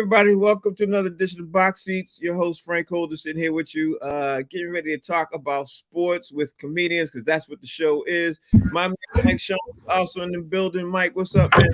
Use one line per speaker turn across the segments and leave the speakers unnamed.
everybody. Welcome to another edition of Box Seats. Your host, Frank Holder, sitting here with you, getting ready to talk about sports with comedians, because that's what the show is. My man, Mike Sean, also in the building. Mike, what's up, man?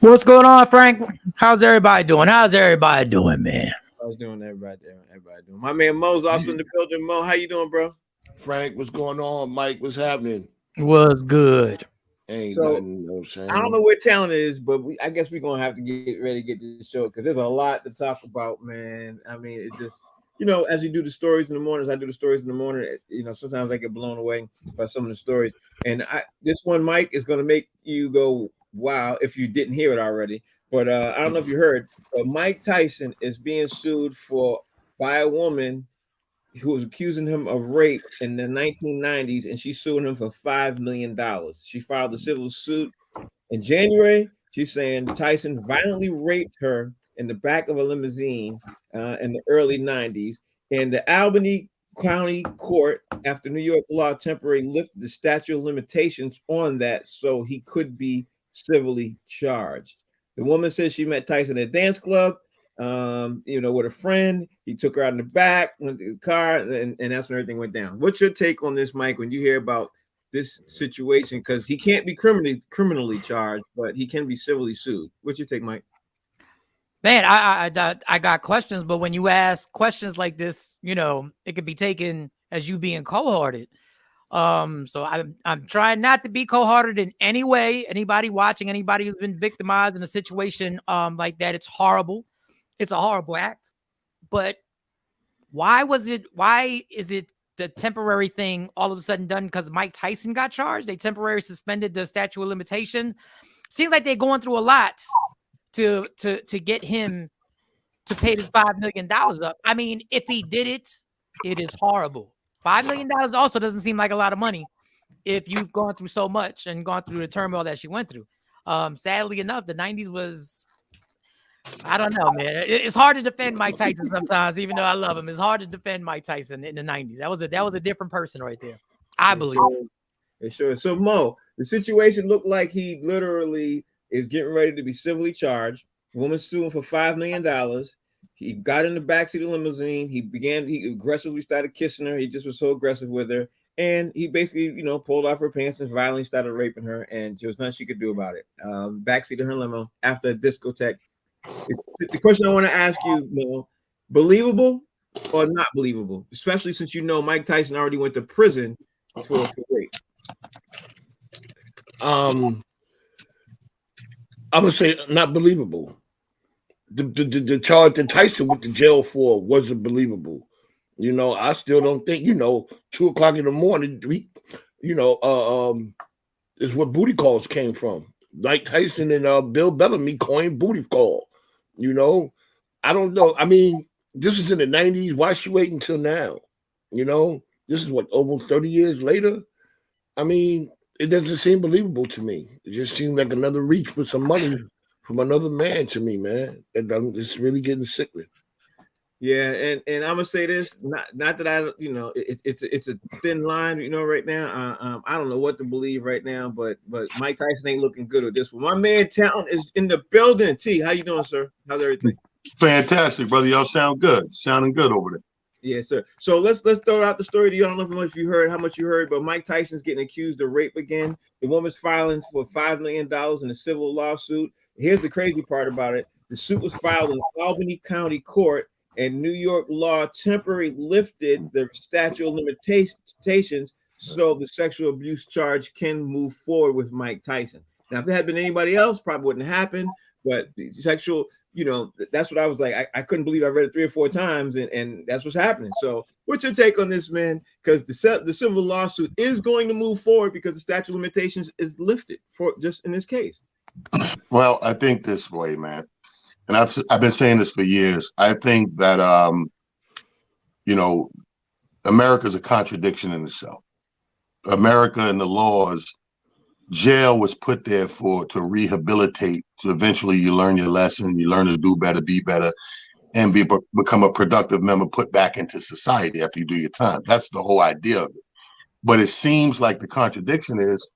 What's going on, Frank? How's everybody doing? Man?
I was doing everybody doing. My man Mo's also in the building. Mo, how you doing, bro?
Frank, what's going on? Mike, what's happening?
Was good.
Ain't
So,
nothing, you know what I'm saying?
I don't know where talent is, but I guess we're gonna have to get ready to get this show because there's a lot to talk about, man. I mean, it just, as you do the stories in the mornings, I do the stories in the morning. Sometimes I get blown away by some of the stories, and this one, Mike, is gonna make you go, "Wow!" if you didn't hear it already. But I don't know if you heard, but Mike Tyson is being sued by a woman who was accusing him of rape in the 1990s, and she's suing him for $5 million. She filed a civil suit in January. She's saying Tyson violently raped her in the back of a limousine in the early 90s. And the Albany County Court, after New York law, temporarily lifted the statute of limitations on that, so he could be civilly charged. The woman says she met Tyson at a dance club, with a friend. He took her out in the back, went to the car, and that's when everything went down. What's your take on this, Mike, when you hear about this situation? Because he can't be criminally charged, but he can be civilly sued. What's your take, Mike?
Man, I got questions, but when you ask questions like this, it could be taken as you being cold-hearted. So I'm trying not to be cold-hearted in any way. Anybody watching, anybody who's been victimized in a situation like that, it's horrible. It's a horrible act. But why is it the temporary thing all of a sudden done because Mike Tyson got charged? They temporarily suspended the statute of limitation. Seems like they're going through a lot to get him to pay this $5 million up. I mean, if he did it, it is horrible. $5 million also doesn't seem like a lot of money if you've gone through so much and gone through the turmoil that she went through. Sadly enough, the 90s was, I don't know, man. It's hard to defend Mike Tyson sometimes, even though I love him. It's hard to defend Mike Tyson in the 90s. That was a different person right there, I believe.
Sure. So, Mo, the situation looked like he literally is getting ready to be civilly charged. The woman sued him for $5 million. He got in the backseat of the limousine. He aggressively started kissing her. He just was so aggressive with her. And he basically, pulled off her pants and violently started raping her. And there was nothing she could do about it. Backseat of her limo after a discotheque. The question I want to ask you, Mo, believable or not believable? Especially since Mike Tyson already went to prison for rape.
I'm gonna say not believable. The charge that Tyson went to jail for wasn't believable. I still don't think 2:00 in the morning. Is what booty calls came from. Mike Tyson and Bill Bellamy coined booty call. I don't know. I mean, this is in the 90s. Why is she waiting until now? This is what, almost 30 years later. I mean, it doesn't seem believable to me. It just seems like another reach for some money from another man to me, man. And I'm just really getting sickening.
Yeah, and I'm gonna say this, not that I, it's a thin line, right now. I don't know what to believe right now, but Mike Tyson ain't looking good with this one. My man Talent is in the building. T, how you doing, sir? How's everything?
Fantastic, brother. Y'all sound good. Sounding good over there.
Yes, sir. So let's throw out the story to you. I don't know how much you heard, but Mike Tyson's getting accused of rape again. The woman's filing for $5 million in a civil lawsuit. Here's the crazy part about it: the suit was filed in Albany County Court, and New York law temporarily lifted the statute of limitations, so the sexual abuse charge can move forward with Mike Tyson. Now, if it had been anybody else, probably wouldn't happen. But the sexual, that's what I was like. I couldn't believe I read it 3 or 4 times, and that's what's happening. So, what's your take on this, man? Because the civil lawsuit is going to move forward because the statute of limitations is lifted for just in this case.
Well, I think this way, man. And I've been saying this for years. I think that America's a contradiction in itself. America and the laws, jail was put there to rehabilitate. So eventually, you learn your lesson, you learn to do better, be better, and become a productive member, put back into society after you do your time. That's the whole idea of it. But it seems like the contradiction is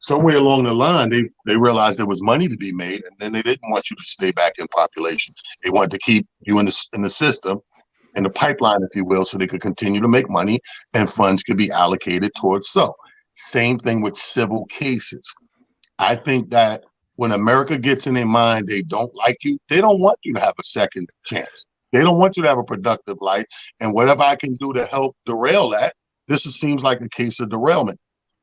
somewhere along the line, they realized there was money to be made, and then they didn't want you to stay back in population. They wanted to keep you in the system, in the pipeline, if you will, so they could continue to make money and funds could be allocated towards so. Same thing with civil cases. I think that when America gets in their mind they don't like you, they don't want you to have a second chance. They don't want you to have a productive life. And whatever I can do to help derail that, seems like a case of derailment.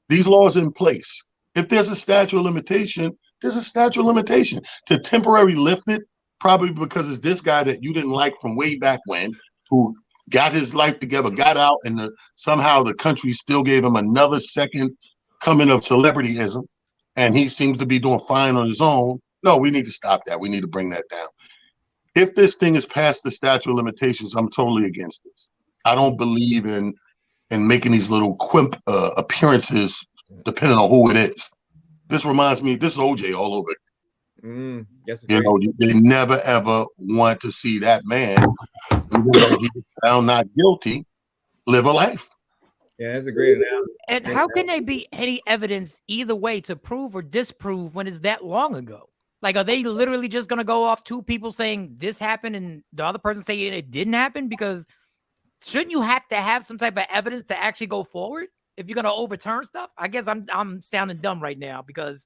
These laws in place. If there's a statute of limitation, there's a statute of limitation. To temporarily lift it, probably because it's this guy that you didn't like from way back when, who got his life together, got out, and somehow the country still gave him another second coming of celebrityism, and he seems to be doing fine on his own. No, we need to stop that. We need to bring that down. If this thing is past the statute of limitations, I'm totally against this. I don't believe in making these little quimp appearances depending on who it is. This reminds me, this is OJ all over. They never ever want to see that man, even though he was found not guilty, live a life.
Yeah, that's a great analogy.
And how can there be any evidence either way to prove or disprove when it's that long ago? Like, are they literally just going to go off two people saying this happened and the other person saying it didn't happen? Because shouldn't you have to have some type of evidence to actually go forward if you're going to overturn stuff? I guess I'm sounding dumb right now because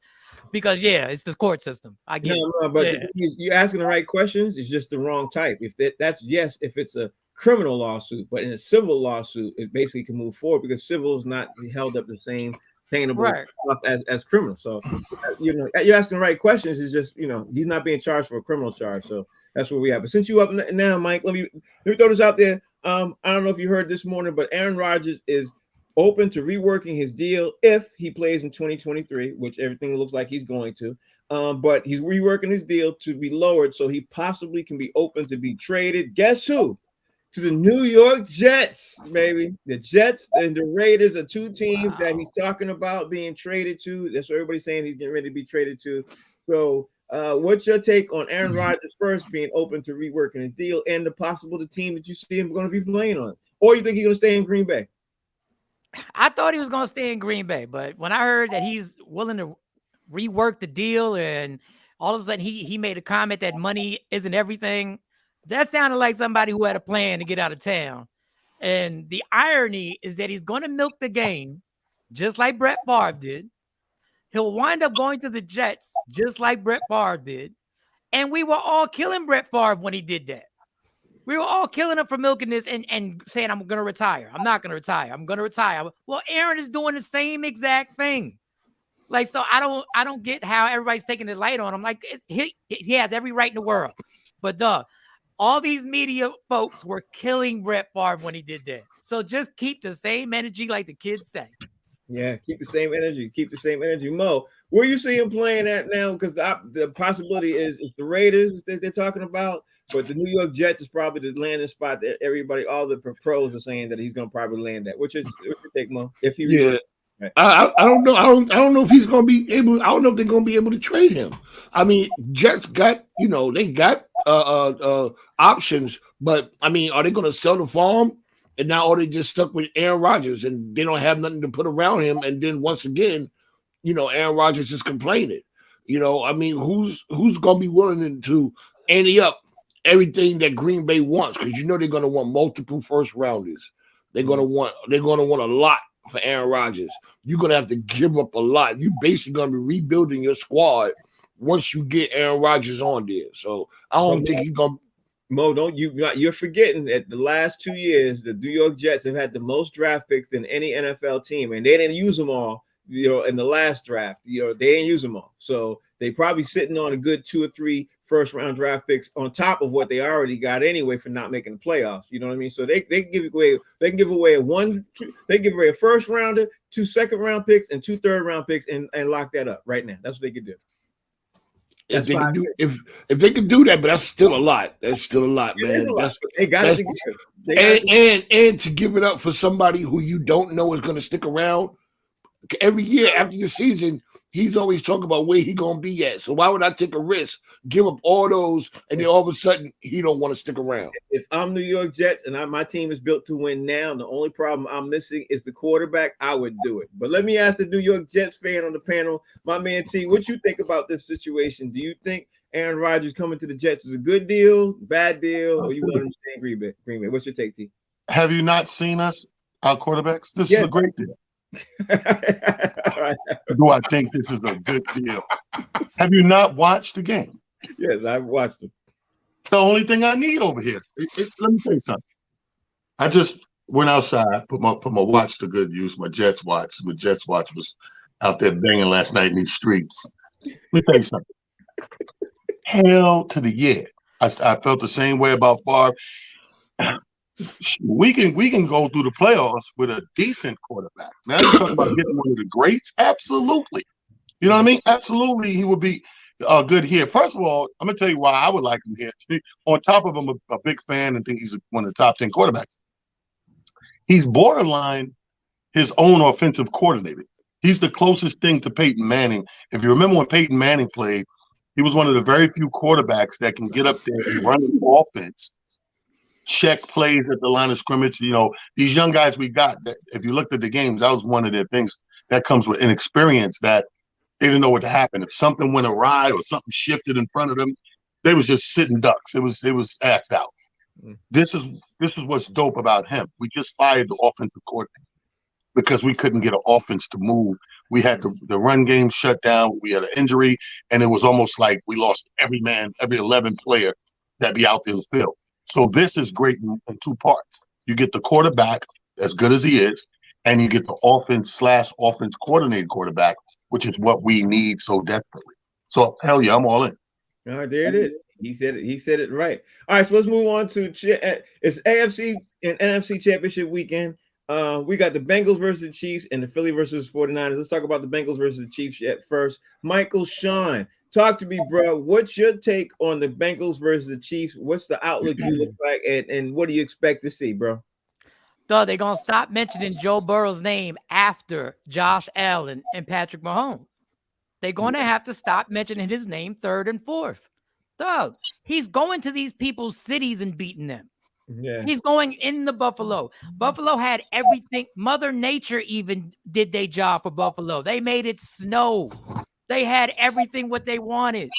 yeah, it's the court system. I get it.
But you're asking the right questions. It's just the wrong type. If that's yes, if it's a criminal lawsuit, but in a civil lawsuit, it basically can move forward because civil is not held up the same taintable stuff as criminal. So you're asking the right questions. It's just he's not being charged for a criminal charge. So that's where we have. But since you up now, Mike, let me throw this out there. I don't know if you heard this morning, but Aaron Rodgers is open to reworking his deal if he plays in 2023, which everything looks like he's going to. But he's reworking his deal to be lowered so he possibly can be open to be traded. Guess who? To the New York Jets, baby. The Jets and the Raiders are two teams that he's talking about being traded to. That's what everybody's saying he's getting ready to be traded to. So what's your take on Aaron Rodgers first being open to reworking his deal and the team that you see him going to be playing on? Or you think he's going to stay in Green Bay?
I thought he was going to stay in Green Bay, but when I heard that he's willing to rework the deal and all of a sudden he made a comment that money isn't everything, that sounded like somebody who had a plan to get out of town. And the irony is that he's going to milk the game just like Brett Favre did. He'll wind up going to the Jets just like Brett Favre did. And we were all killing Brett Favre when he did that. We were all killing him for milking this and saying, I'm going to retire. I'm not going to retire. I'm going to retire. Well, Aaron is doing the same exact thing. Like, so I don't get how everybody's taking the light on him. Like, he has every right in the world. But all these media folks were killing Brett Favre when he did that. So just keep the same energy, like the kids say.
Yeah, keep the same energy. Keep the same energy. Mo, where you see him playing at now? Because the possibility is it's the Raiders that they're talking about, but the New York Jets is probably the landing spot that all the pros are saying that he's going to probably land at. What's your take, Mo? If he
right. I don't know. I don't know if he's going to be able. I don't know if they're going to be able to trade him. I mean, Jets got they got options, but I mean, are they going to sell the farm? And now are they just stuck with Aaron Rodgers and they don't have nothing to put around him? And then once again, Aaron Rodgers is complaining. I mean, who's going to be willing to ante up everything that Green Bay wants? Because they're going to want multiple first rounders. They're going to want a lot for Aaron Rodgers. You're going to have to give up a lot. You're basically going to be rebuilding your squad once you get Aaron Rodgers on there. So I don't think he's going to.
Mo, you're forgetting that the last 2 years, the New York Jets have had the most draft picks than any NFL team, and they didn't use them all, in the last draft. They didn't use them all. So they probably sitting on a good 2 or 3 first round draft picks on top of what they already got anyway for not making the playoffs. You know what I mean? So they can give away a first rounder, 2 second round picks, and 2 third round picks and lock that up right now. That's what they could do.
If they could do that, but that's still a lot. That's still a lot, man.
They got
it. And to give it up for somebody who you don't know is going to stick around every year after the season, he's always talking about where he gonna be at. So why would I take a risk, give up all those, and then all of a sudden he don't want to stick around?
If I'm New York Jets and my team is built to win now, the only problem I'm missing is the quarterback, I would do it. But let me ask the New York Jets fan on the panel, my man T, what you think about this situation? Do you think Aaron Rodgers coming to the Jets is a good deal, bad deal, or you want him to stay in Green Bay? What's your take, T?
Have you not seen us, our quarterbacks? This is a great deal.
Right.
Do I think this is a good deal? Have you not watched the game?
Yes, I've watched them.
The only thing I need over here. Let me tell you something. I just went outside, put my watch to good use, my Jets watch. My Jets watch was out there banging last night in these streets. Let me tell you something. Hell to the yeah. I felt the same way about Favre. We can go through the playoffs with a decent quarterback. Now you're talking about getting one of the greats? Absolutely. You know what I mean? Absolutely, he would be good here. First of all, I'm going to tell you why I would like him here. On top of I'm a big fan and think he's one of the top 10 quarterbacks. He's borderline his own offensive coordinator. He's the closest thing to Peyton Manning. If you remember when Peyton Manning played, he was one of the very few quarterbacks that can get up there and run an offense, check plays at the line of scrimmage. You know, these young guys we got, that if you looked at the games, that was one of their things that comes with inexperience, that they didn't know what to happen. If something went awry or something shifted in front of them, they was just sitting ducks. It was assed out. This is what's dope about him. We just fired the offensive coordinator because we couldn't get an offense to move. We had the run game shut down. We had an injury, and it was almost like we lost every 11 player that be out there in the field. So this is great in two parts. You get the quarterback as good as he is, and you get the offense coordinated quarterback, which is what we need so desperately. So hell yeah, I'm all in.
All right, there it is. He said it. He said it right. All right, so let's move on to it's AFC and NFC Championship weekend. We got the Bengals versus the Chiefs and the Philly versus 49ers. Let's talk about the Bengals versus the Chiefs at first. Michael Sean, talk to me, bro. What's your take on the Bengals versus the Chiefs? What's the outlook you look like, and what do you expect to see, bro?
They're going to stop mentioning Joe Burrow's name after Josh Allen and Patrick Mahomes. They're going to have to stop mentioning his name third and fourth. Doug, he's going to these people's cities and beating them. Yeah. He's going in the Buffalo. Buffalo had everything. Mother Nature even did their job for Buffalo. They made it snow. They had everything what they wanted.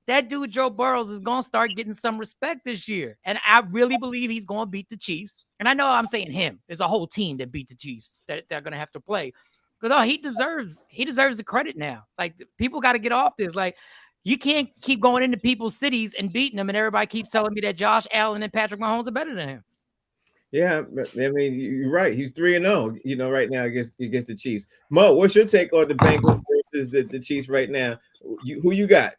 That dude, Joe Burrows, is going to start getting some respect this year. And I really believe he's going to beat the Chiefs. And I know I'm saying him. There's a whole team that beat the Chiefs that they're going to have to play. Because he deserves the credit now. Like, people got to get off this. Like, you can't keep going into people's cities and beating them, and everybody keeps telling me that Josh Allen and Patrick Mahomes are better than him.
Yeah, I mean, you're right. He's 3-0, right now against the Chiefs. Mo, what's your take on the Bengals versus the Chiefs right now? Who you got?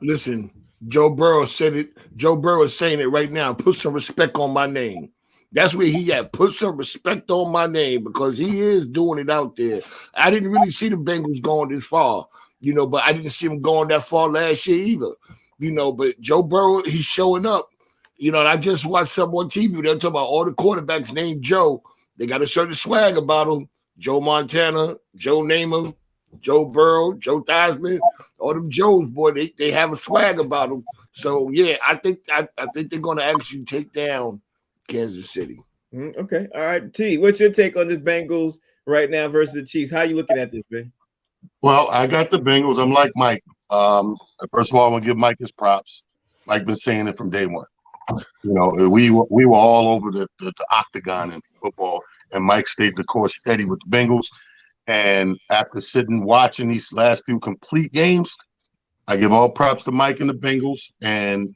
Listen, Joe Burrow said it. Joe Burrow is saying it right now. Put some respect on my name. That's where he at. Put some respect on my name because he is doing it out there. I didn't really see the Bengals going this far, but I didn't see him going that far last year either, but Joe Burrow, he's showing up, and I just watched some on TV. They're talking about all the quarterbacks named Joe. They got a certain swag about them. Joe Montana, Joe Namath, Joe Burrow, Joe Theismann, all them Joes, boy, they have a swag about them. So, yeah, I think they're going to actually take down Kansas City.
Okay. All right. T, what's your take on this Bengals right now versus the Chiefs? How are you looking at this, man?
Well, I got the Bengals. I'm like Mike. First of all, I want to give Mike his props. Mike been saying it from day one. We were all over the octagon in football, and Mike stayed the course steady with the Bengals. And after watching these last few complete games, I give all props to Mike and the Bengals, and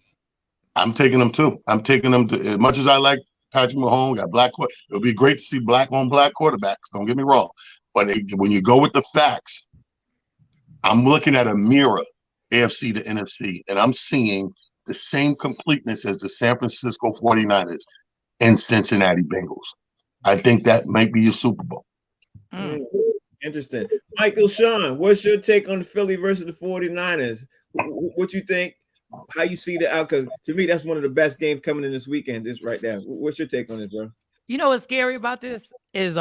I'm taking them too. I'm taking them to, as much as I like Patrick Mahomes, got black. It'll be great to see black on black quarterbacks. Don't get me wrong, but when you go with the facts, I'm looking at a mirror, AFC to NFC, and I'm seeing the same completeness as the San Francisco 49ers and Cincinnati Bengals. I think that might be your Super Bowl.
Interesting. Michael Sean, what's your take on the Philly versus the 49ers? What you think? How you see the outcome? To me, that's one of the best games coming in this weekend. This right now. What's your take on it, bro?
What's scary about this is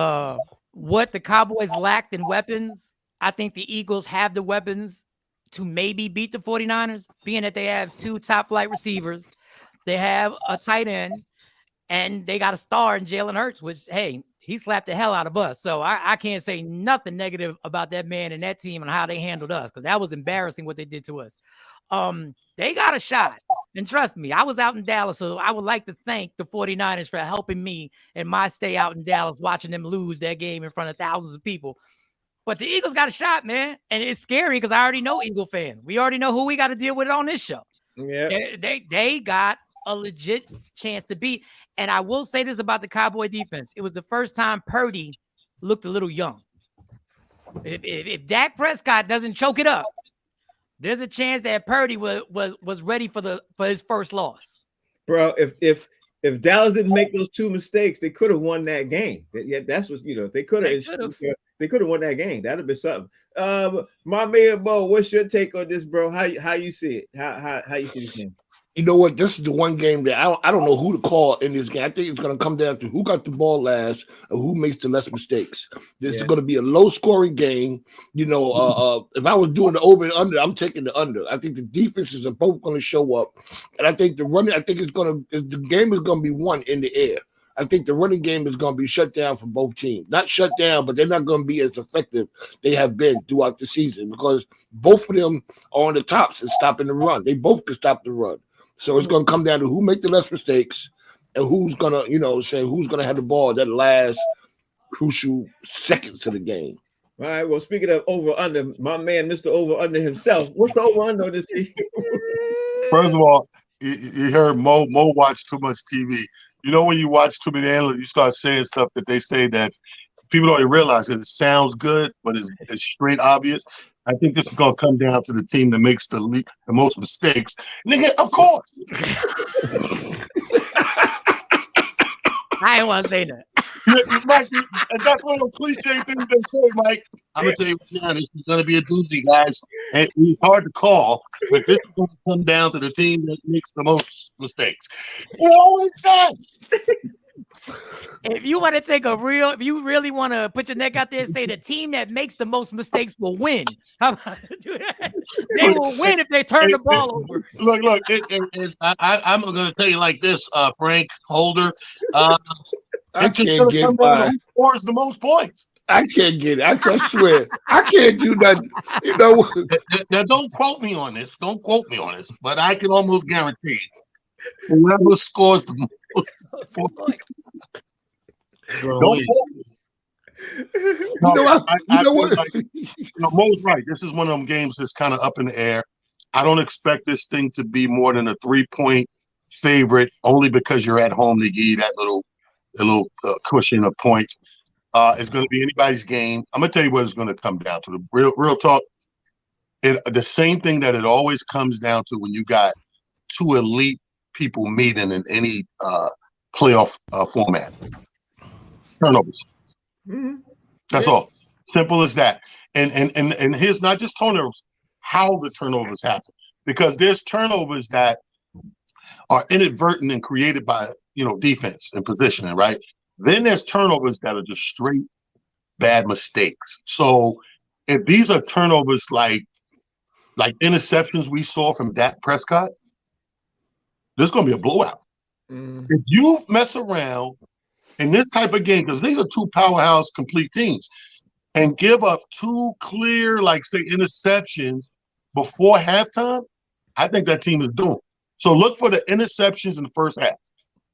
what the Cowboys lacked in weapons. I think the Eagles have the weapons to maybe beat the 49ers, being that they have 2 top flight receivers. They have a tight end, and they got a star in Jalen Hurts, which, hey, he slapped the hell out of us. So I can't say nothing negative about that man and that team and how they handled us, because that was embarrassing what they did to us. They got a shot. And trust me, I was out in Dallas, so I would like to thank the 49ers for helping me in my stay out in Dallas, watching them lose that game in front of thousands of people. But the Eagles got a shot, man. And it's scary because I already know Eagle fans. We already know who we got to deal with on this show.
Yeah.
They got a legit chance to beat. And I will say this about the Cowboy defense. It was the first time Purdy looked a little young. If Dak Prescott doesn't choke it up, there's a chance that Purdy was ready for his first loss.
Bro, if Dallas didn't make those 2 mistakes, they could have won that game. Yeah, that's what they could have. They could have won that game. That'd have been something. My man Bo, what's your take on this, bro? How you see it? How you see this game?
You know what? This is the one game that I don't know who to call in this game. I think it's going to come down to who got the ball last and who makes the less mistakes. This is going to be a low-scoring game. If I was doing the over and under, I'm taking the under. I think the defenses are both going to show up, and I think the game is going to be won in the air. I think the running game is going to be shut down for both teams. Not shut down, but they're not going to be as effective they have been throughout the season because both of them are on the tops and stopping the run. They both can stop the run. So it's going to come down to who make the less mistakes and who's going to, who's going to have the ball that last crucial seconds of the game.
All right. Well, speaking of over-under, my man, Mr. Over-under himself, what's the over-under on this team?
First of all, you heard Mo watch too much TV. You know, when you watch too many analysts, you start saying stuff that they say that people don't even realize that it sounds good, but it's straight obvious. I think this is going to come down to the team that makes the most mistakes. Nigga, of course.
I ain't want to say that.
Mike, and that's one of the cliche things they say, Mike. I'm going to tell you now, this is going to be a doozy, guys. And it's hard to call, but this is going to come down to the team that makes the most mistakes. It always does.
If you want to if you really want to put your neck out there and say the team that makes the most mistakes will win, how about do that? They will win if they turn the ball over.
Look, I'm going to tell you like this, Frank Holder.
I can't get by.
Who scores the most points?
I can't get it. I swear. I can't do nothing.
Now, don't quote me on this. But I can almost guarantee whoever scores the most points. Don't quote me. Mo's right. This is one of them games that's kind of up in the air. I don't expect this thing to be more than a 3-point favorite, only because you're at home to give you that little cushion of points. It's going to be anybody's game. I'm going to tell you what it's going to come down to. The real talk. The same thing that it always comes down to when you got 2 elite people meeting in any playoff format. Turnovers.
Mm-hmm.
That's all. Simple as that. And here's not just turnovers, how the turnovers happen. Because there's turnovers that are inadvertent and created by defense and positioning, right? Then there's turnovers that are just straight bad mistakes. So if these are turnovers like interceptions we saw from Dak Prescott, there's going to be a blowout. If you mess around in this type of game, because these are 2 powerhouse complete teams, and give up 2 clear, say, interceptions before halftime, I think that team is doomed. So look for the interceptions in the first half.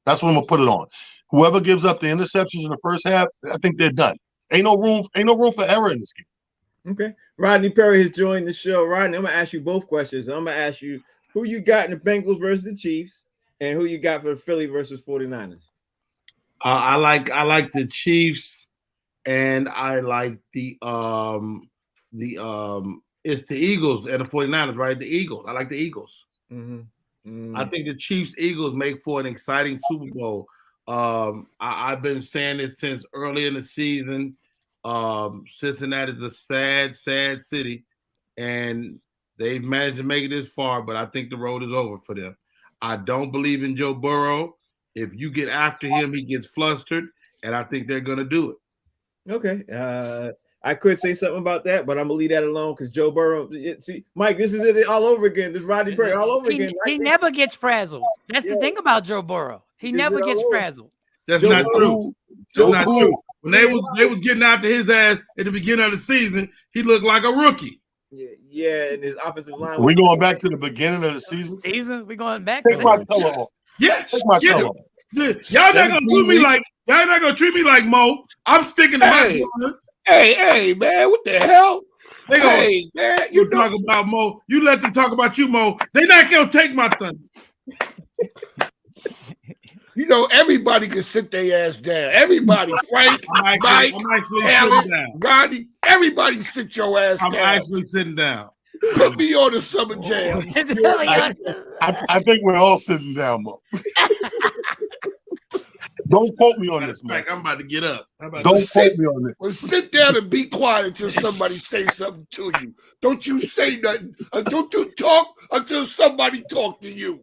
That's what I'm gonna put it on. Whoever gives up the interceptions in the first half, I think they're done. Ain't no room for error in this game.
Okay. Rodney Perry has joined the show. Rodney, I'm gonna ask you both questions. I'm gonna ask you who you got in the Bengals versus the Chiefs, and who you got for the Philly versus 49ers.
I like the Chiefs, and I like the it's the Eagles and the 49ers, right? The Eagles. I like the Eagles. I think the Chiefs Eagles make for an exciting Super Bowl. I've been saying it since early in the season. Cincinnati is a sad city, and they've managed to make it this far, but I think the road is over for them. I don't believe in Joe Burrow. If you get after him, he gets flustered, and I think they're going to do it.
Okay. I could say something about that, but I'm gonna leave that alone because Joe Burrow. See, Mike, this is it all over again. This Rodney Perry all over again.
He never gets frazzled. That's the thing about Joe Burrow. He never gets frazzled.
That's
Joe
not
Burrow,
true. That's not true. When they was getting after his ass at the beginning of the season, he looked like a rookie.
Yeah, and his offensive line.
We going back to the beginning of the season?
We going back
Take
to
my
that.
color off.
Yes.
Take my color off.
Y'all not gonna treat me like Mo. I'm sticking to my corner.
Hey, man, what the hell?
Hey, man, you talk about Mo. You let them talk about you, Mo. They not gonna take my thunder.
You know, everybody can sit their ass down. Everybody, Frank, Mike, Taylor, Rodney, everybody sit your ass down.
I'm actually sitting down.
Put me on the summer jam.
I think we're all sitting down, Mo. Don't quote me on this, man.
I'm about to get up.
Don't quote me on this.
Well, sit down and be quiet until somebody say something to you. Don't you say nothing. Don't you talk until somebody talk to you.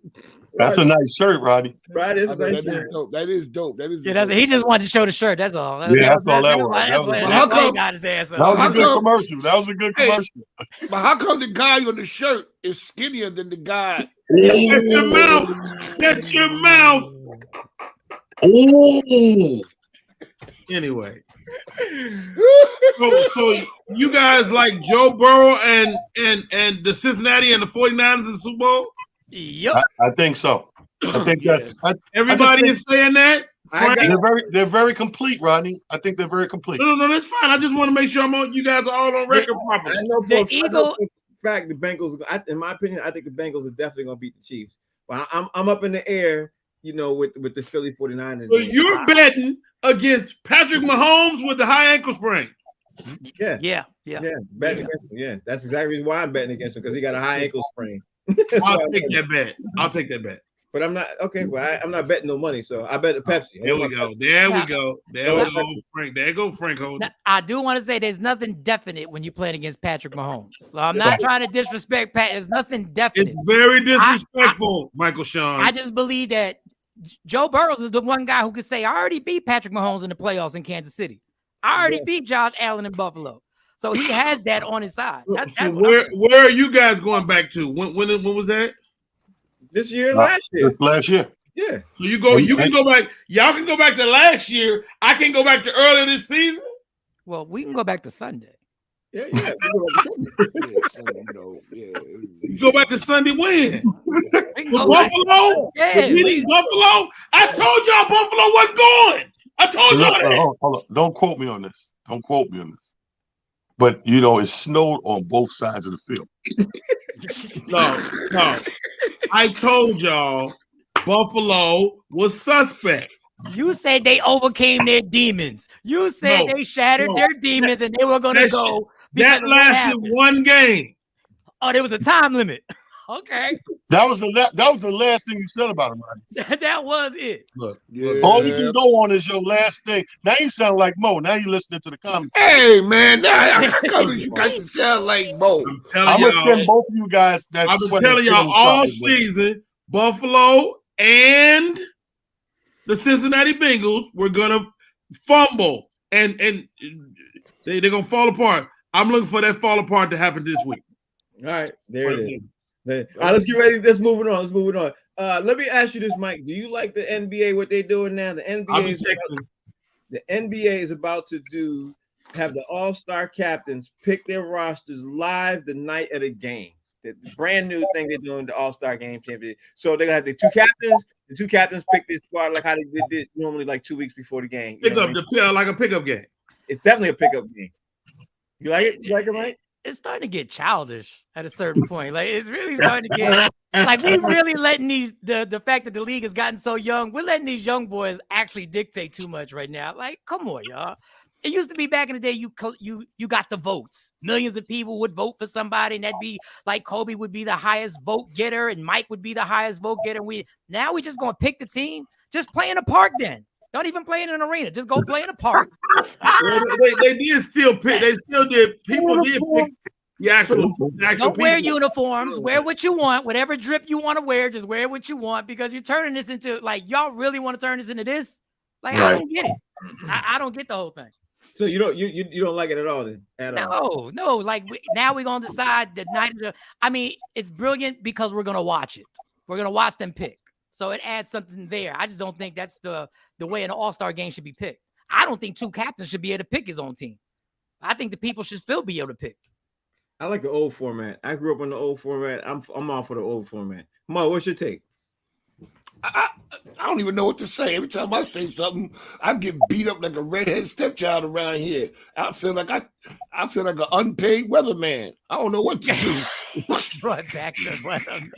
That's a nice shirt, Roddy.
Right, it's a nice
shirt. That is dope.
He just wanted to show the shirt. That's all.
That's all that was. That was a good commercial. That was a good commercial.
But how come the guy on the shirt is skinnier than the guy?
Get your mouth. Get your mouth.
Ooh.
Anyway. So you guys like Joe Burrow and the Cincinnati and the 49ers in the Super Bowl?
Yep.
I think so. I think that's
everybody is saying that.
They're
very
complete, Rodney. I think they're very complete.
No, that's fine. I just want to make sure you guys are all on record properly.
I know for a fact the Bengals. In my opinion, I think the Bengals are definitely going to beat the Chiefs. But I'm up in the air, with the Philly 49ers.
So you're betting against Patrick Mahomes with the high ankle sprain.
Yeah. Betting against him. Yeah, that's exactly why I'm betting against him because he got a high ankle sprain.
I'll take that bet.
But I'm not okay. Well, I'm not betting no money, so I bet the Pepsi.
There we go. Frank. There go Frank.
I do want to say there's nothing definite when you're playing against Patrick Mahomes. So I'm not trying to disrespect Pat. There's nothing definite.
It's very disrespectful, Michael Sean.
I just believe that Joe Burrows is the one guy who could say, I already beat Patrick Mahomes in the playoffs in Kansas City. I already beat Josh Allen in Buffalo. So he has that on his side.
So where are you guys going back to? When was that?
This year, last year.
This last year.
Yeah.
So you can go back. Y'all can go back to last year. I can go back to earlier this season.
Well, we can go back to Sunday.
Yeah.
You go back to Sunday when? Buffalo?
Yeah.
Buffalo? I told y'all Buffalo wasn't going. I told y'all that.
Hold on. Don't quote me on this. But it snowed on both sides of the field.
No. I told y'all Buffalo was suspect.
You said they overcame their demons. You said they shattered their demons and they were going to go.
That lasted one game.
Oh, there was a time limit. Okay.
That was the last thing you said about him, Rodney.
That was it.
Look,
all you can go on is your last thing. Now you sound like Mo. Now you're listening to the comments.
Hey, man. Now you got to sound like Mo.
I'm going to send both of you guys that
I've been telling y'all all season, Buffalo and the Cincinnati Bengals were going to fumble and they're going to fall apart. I'm looking for that fall apart to happen this week.
All right. There it is. All right, let's get ready. Let's move it on. Let me ask you this, Mike. Do you like the NBA, what they're doing now? The NBA is about to have the all-star captains pick their rosters live the night of the game. The brand new thing they're doing, the all-star game championship. So they're gonna have the two captains pick their squad like how they did normally like 2 weeks before the game.
Like a pickup game.
It's definitely a pickup game. You like it? You like it, Mike?
It's starting to get childish at a certain point. Like it's really starting to get like we're really letting the fact that the league has gotten so young, we're letting these young boys actually dictate too much right now. Like, come on, y'all. It used to be back in the day, you got the votes. Millions of people would vote for somebody, and that'd be like Kobe would be the highest vote getter, and Mike would be the highest vote getter. Now we just gonna pick the team. Just play in a park then. Don't even play in an arena. Just go play in a park.
They did still pick. They still did. People did pick the actual
Don't wear uniforms. Wear what you want. Whatever drip you want to wear, just wear what you want because you're turning this into like y'all really want to turn this into this. Like I don't get it. I don't get the whole thing.
So you don't like it at all then?
No. Like now we're gonna decide the night. I mean, it's brilliant because we're gonna watch it. We're gonna watch them pick. So it adds something there. I just don't think that's the way an all-star game should be picked. I don't think two captains should be able to pick his own team. I think the people should still be able to pick.
I like the old format. I grew up in the old format. I'm all for the old format. Mo, what's your take?
I don't even know what to say. Every time I say something, I get beat up like a redhead stepchild around here. I feel like an unpaid weatherman. I don't know what to do.
Brought back the weatherman.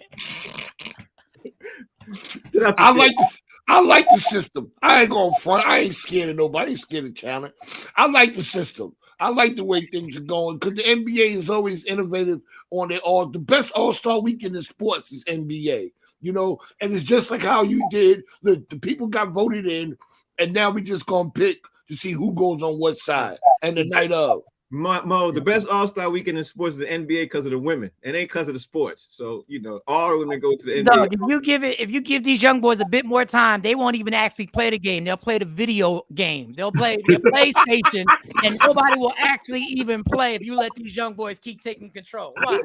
I like the system. I ain't going front. I ain't scared of nobody. I ain't scared of talent. I like the system. I like the way things are going because the NBA is always innovative on the best all-star weekend in sports is NBA. And it's just like how you did. The people got voted in, and now we just gonna pick to see who goes on what side. And the night of
Mo, the best all-star weekend in sports is the NBA because of the women. It ain't because of the sports. So all the women go to the NBA.
Doug, if you give these young boys a bit more time, they won't even actually play the game. They'll play the video game. They'll play the PlayStation, and nobody will actually even play if you let these young boys keep taking control. What?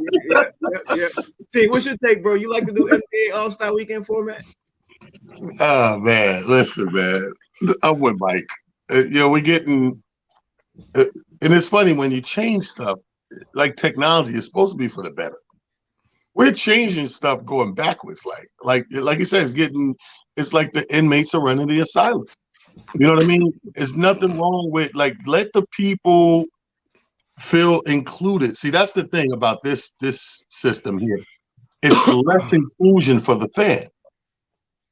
Yeah. T, what's your take, bro? You like the new NBA all-star weekend format?
Oh man, listen, man. I'm with Mike. We're getting. And it's funny when you change stuff, like technology is supposed to be for the better. We're changing stuff going backwards, like you said, it's like the inmates are running the asylum. You know what I mean? There's nothing wrong with let the people feel included. See, that's the thing about this system here. It's less inclusion for the fan.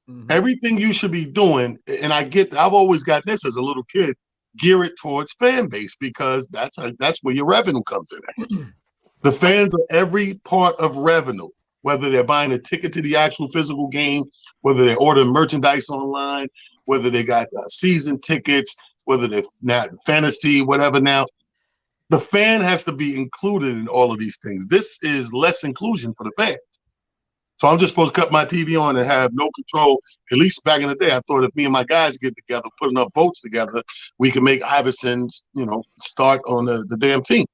Mm-hmm. Everything you should be doing, and I've always got this as a little kid. Gear it towards fan base because that's where your revenue comes in. The fans are every part of revenue, whether they're buying a ticket to the actual physical game, whether they're ordering merchandise online, whether they got season tickets, whether they're not fantasy, whatever. Now, the fan has to be included in all of these things. This is less inclusion for the fan. So I'm just supposed to cut my TV on and have no control. At least back in the day, I thought if me and my guys get together, put enough votes together, we can make Iverson, start on the damn team.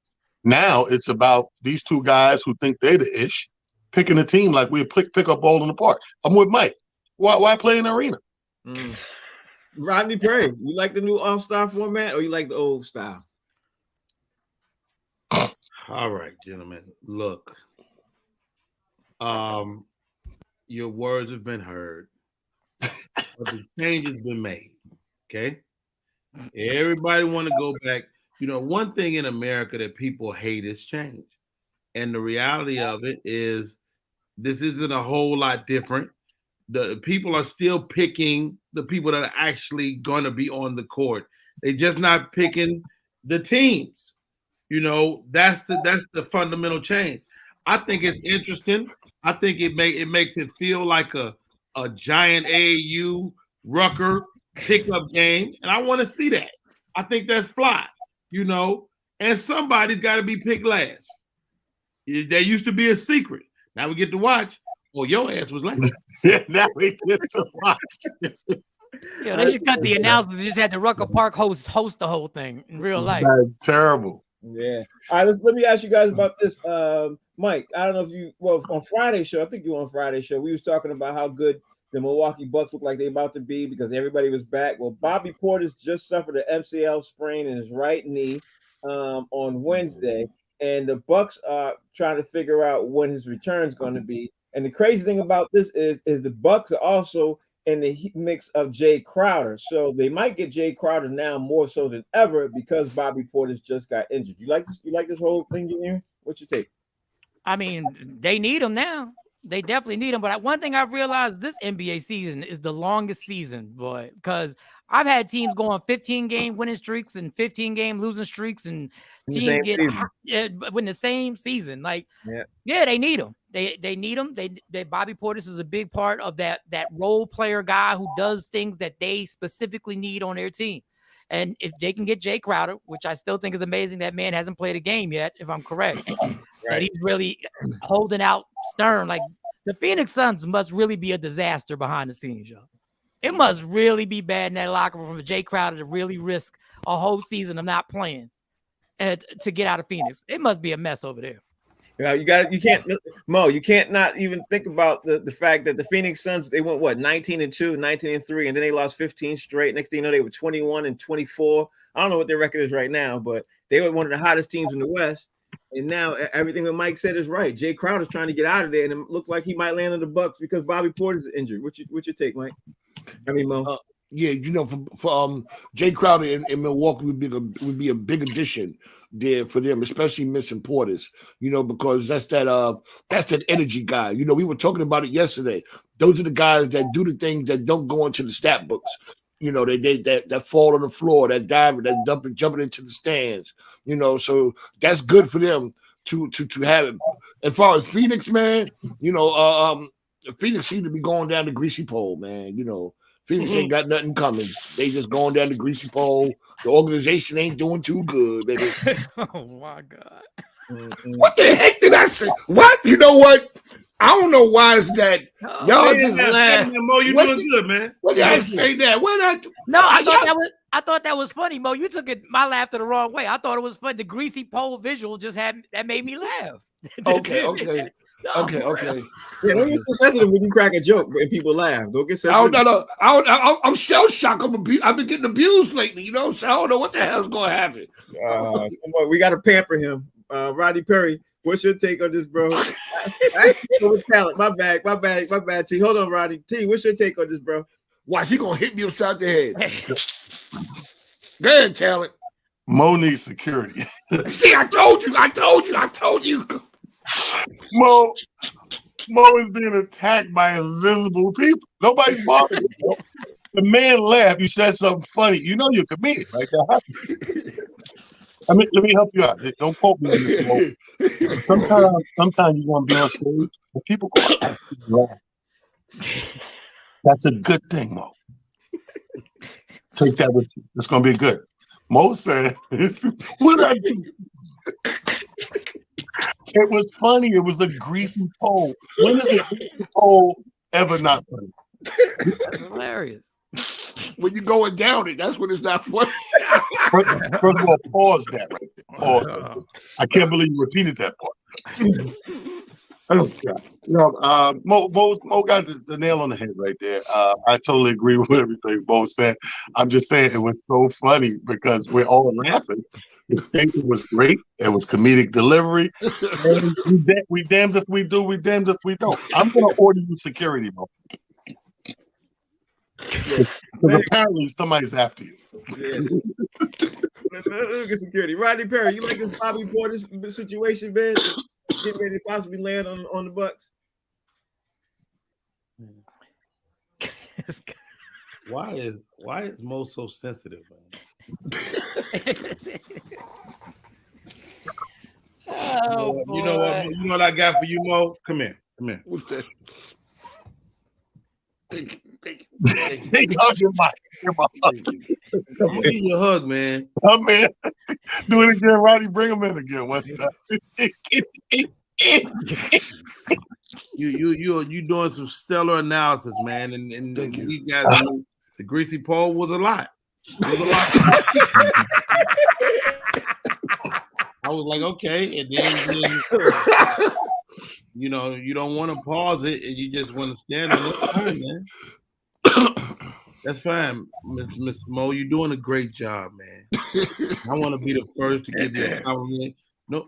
Now it's about these two guys who think they're the ish, picking a team like we pick up ball in the park. I'm with Mike. Why play in the arena?
Rodney Perry, you like the new all-star format or you like the old style?
All right, gentlemen. Look. Your words have been heard, but the change has been made. Okay, everybody want to go back. One thing in America that people hate is change, and the reality of it is this isn't a whole lot different. The people are still picking the people that are actually going to be on the court. They're just not picking the teams. That's the fundamental change. I think it's interesting. I think it makes it feel like a giant AAU Rucker pickup game, and I want to see that. I think that's fly, and somebody's got to be picked last. There used to be a secret. Now we get to watch. Oh, your ass was last.
Yeah, now we get to watch.
They should cut the announcers. They just had the Rucker Park host the whole thing in real life.
That's terrible.
Yeah. All right, let me ask you guys about this. Mike, I don't know if on Friday's show, I think you were on Friday's show, we was talking about how good the Milwaukee Bucks look like they're about to be because everybody was back. Well, Bobby Portis just suffered an MCL sprain in his right knee on Wednesday, and the Bucks are trying to figure out when his return is going to be. And the crazy thing about this is the Bucks are also in the mix of Jay Crowder. So they might get Jay Crowder now more so than ever because Bobby Portis just got injured. You like this whole thing, Junior? What's your take?
I mean, they need him now. They definitely need him. But one thing I've realized this NBA season is the longest season, boy, because I've had teams go on 15-game winning streaks and 15-game losing streaks, and teams win the same season. Yeah, they need him. They need him. They Bobby Portis is a big part of that role player guy who does things that they specifically need on their team. And if they can get Jay Crowder, which I still think is amazing, that man hasn't played a game yet, if I'm correct. Right. And he's really holding out stern. Like the Phoenix Suns must really be a disaster behind the scenes, y'all. It must really be bad in that locker room for Jay Crowder to really risk a whole season of not playing and to get out of Phoenix. It must be a mess over there.
Yeah, you can't not even think about the fact that the Phoenix Suns, they went 19-2, 19-3, and then they lost 15 straight. Next thing you know, they were 21-24. I don't know what their record is right now, but they were one of the hottest teams in the West. And now everything that Mike said is right. Jay Crowder's trying to get out of there, and it looks like he might land on the Bucks because Bobby Porter's injured. What's your take, Mike? I mean, Mo.
Yeah, for Jay Crowder in Milwaukee would be a big addition there for them, especially missing Portis. Because that's that energy guy. We were talking about it yesterday. Those are the guys that do the things that don't go into the stat books. They that fall on the floor, that dive, that jumping into the stands. So that's good for them to have it. As far as Phoenix, man, Phoenix seems to be going down the greasy pole, man. Phoenix ain't got nothing coming. They just going down the greasy pole. The organization ain't doing too good, baby.
Oh my God.
What the heck did I say? What? You know what? I don't know why is that. Y'all just laugh.
Mo, you doing good, man.
What did I say that? What did I do?
No, I thought that was funny, Mo. You took my laughter the wrong way. I thought it was funny. The greasy pole visual that made me laugh.
Okay.
Yeah, don't get so sensitive when you crack a joke and people laugh. Don't get sensitive.
No. I'm shell shocked. I've been getting abused lately, so I don't know what the hell's going to happen.
We got to pamper him. Rodney Perry, what's your take on this, bro? With talent. My bad, T. Hold on, Rodney. T, what's your take on this, bro?
Watch, he going to hit me upside the head. Go ahead, talent.
Mo needs security.
See, I told you.
Mo is being attacked by invisible people. Nobody's bothering him. The man laughed. You said something funny. You're comedian, right? Let me help you out. Don't quote me on this, Mo. Sometimes you want to be on stage and people go out and laugh. That's a good thing, Mo. Take that with you. It's going to be good. Mo said, what did I do? It was funny. It was a greasy pole. When is a greasy pole ever not funny?
That's hilarious.
When you're going down it, that's when it's not funny.
First of all, pause that right there. Pause. I can't believe you repeated that part. Oh, God. Mo got the nail on the head right there. I totally agree with everything Mo said. I'm just saying it was so funny because we're all laughing. The statement was great. It was comedic delivery. And we damned if we do, we damned if we don't. I'm going to order you security, Mo. Because apparently somebody's after you.
Yeah. Look at security. Rodney Perry, you like this Bobby Porter situation, man? Getting ready to possibly land on the Bucks.
Why is Mo so sensitive, man?
Oh, boy.
You know what I got for you, Mo? Come here.
What's that?
Thank you.
Hey, hug your mic.
I'm gonna give you a hug, man.
Come in. Do it again, Roddy. Bring him in again one time.
You doing some stellar analysis, man, and you guys, the greasy pole was a lot. I was like, okay, and then you don't want to pause it, and you just want to stand on it. Fine, man. That's fine, Mr. Mo. You're doing a great job, man. I want to be the first to give you a compliment. No,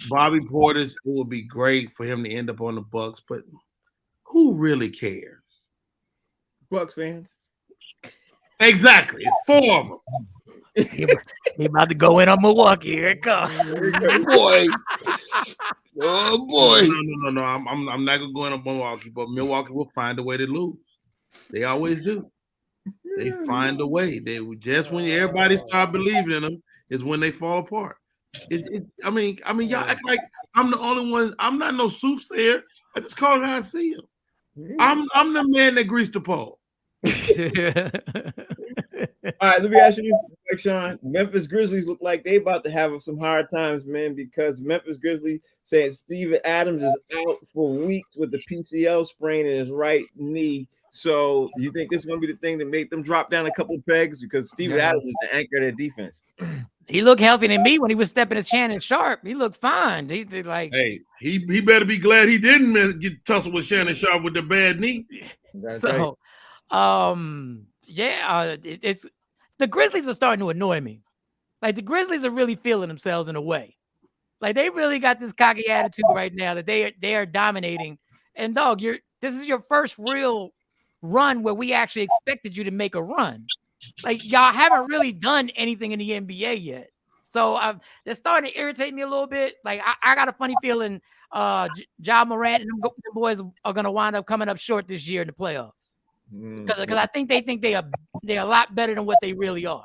Bobby Portis, it would be great for him to end up on the Bucks, but who really cares?
Bucks fans.
Exactly. It's 4 of them.
He about to go in on Milwaukee. Here it comes.
Boy. Oh boy.
No. I'm not gonna go in on Milwaukee, but Milwaukee will find a way to lose. They always do. They find a way. They just when everybody start believing in them is when they fall apart. I mean, y'all act like I'm the only one. I'm not no soothsayer. I just call it how I see him. I'm the man that greased the pole.
All right, let me ask you this. Like Sean, Memphis Grizzlies look like they about to have some hard times, man, because Memphis Grizzlies saying Steven Adams is out for weeks with the PCL sprain in his right knee. So you think this is going to be the thing that make them drop down a couple of pegs? Because Steven Adams is the anchor of their defense.
He looked healthier than me when he was stepping his Shannon Sharp. He looked fine. He like,
hey, he better be glad he didn't get tussled with Shannon Sharp with the bad knee.
That's
so,
right.
it's the Grizzlies are starting to annoy me. Like the Grizzlies are really feeling themselves in a way. Like they really got this cocky attitude right now that they are dominating. And dog, this is your first real run where we actually expected you to make a run. Like y'all haven't really done anything in the NBA yet. So they're starting to irritate me a little bit. Like I got a funny feeling Ja Morant and them boys are gonna wind up coming up short this year in the playoffs. Because I think they think they're a lot better than what they really are.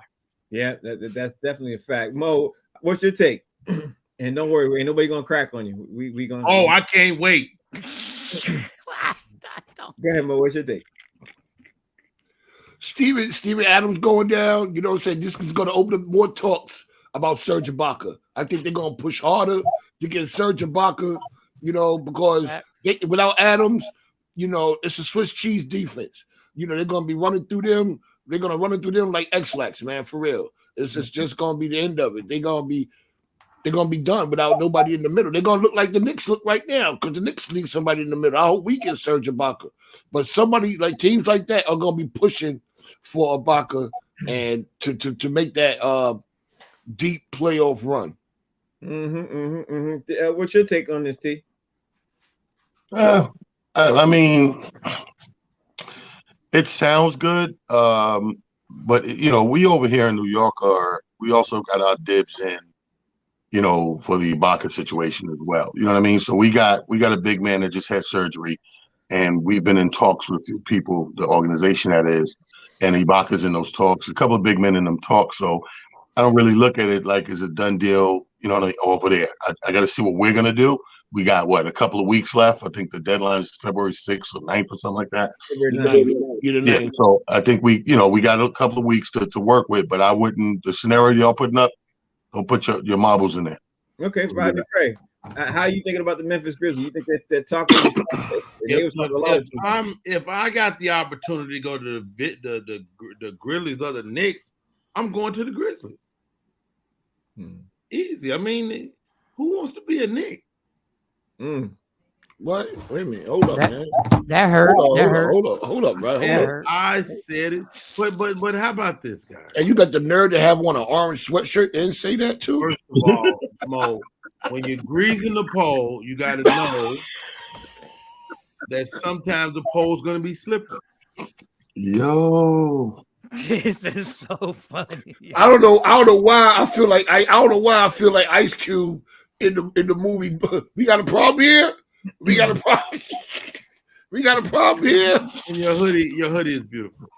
Yeah, that's definitely a fact. Mo, what's your take? And don't worry, ain't nobody gonna crack on you. We gonna.
Oh, I can't wait.
Go ahead, Mo. What's your take?
Steven Adams going down, you know what I'm saying? This is going to open up more talks about Serge Ibaka. I think they're going to push harder to get Serge Ibaka, you know, because without Adams, you know, it's a Swiss cheese defense. You know, they're going to be running through them. They're going to run through them like X-Lax, man, for real. It's just going to be the end of it. They're going to be done without nobody in the middle. They're going to look like the Knicks look right now because the Knicks need somebody in the middle. I hope we get Serge Ibaka. But somebody like teams like that are going to be pushing for Ibaka and to make that deep playoff run.
What's your take on this, T?
I mean, it sounds good, but you know, we over here in New York we also got our dibs in, you know, for the Ibaka situation as well. You know what I mean? So we got a big man that just had surgery, and we've been in talks with a few people, the organization that is. And Ibaka's in those talks, a couple of big men in them talks. So I don't really look at it like it's a done deal, you know, over there. I got to see what we're going to do. We got, a couple of weeks left. I think the deadline is February 6th or 9th or something like that. Yeah, so I think we got a couple of weeks to work with, but I wouldn't, the scenario y'all putting up, don't put your marbles in there.
Okay, Roger Craig. How are you thinking about the Memphis Grizzlies? You think that they're talking?
If I got the opportunity to go to the Grizzlies or the Knicks, I'm going to the Grizzlies. Easy. I mean, who wants to be a Knick?
What? Wait a minute. Hold up, man.
That hurt.
Hold up, bro.
I said it. But how about this, guy?
And you got the nerve to have on an orange sweatshirt and say that too?
First of all, Mo, when you're greasing the pole, you got to know that sometimes the pole's going to be slippery.
Yo,
this is so funny.
I don't know why I feel like Ice Cube in the movie. We got a problem here. We got a problem here.
And your hoodie is beautiful.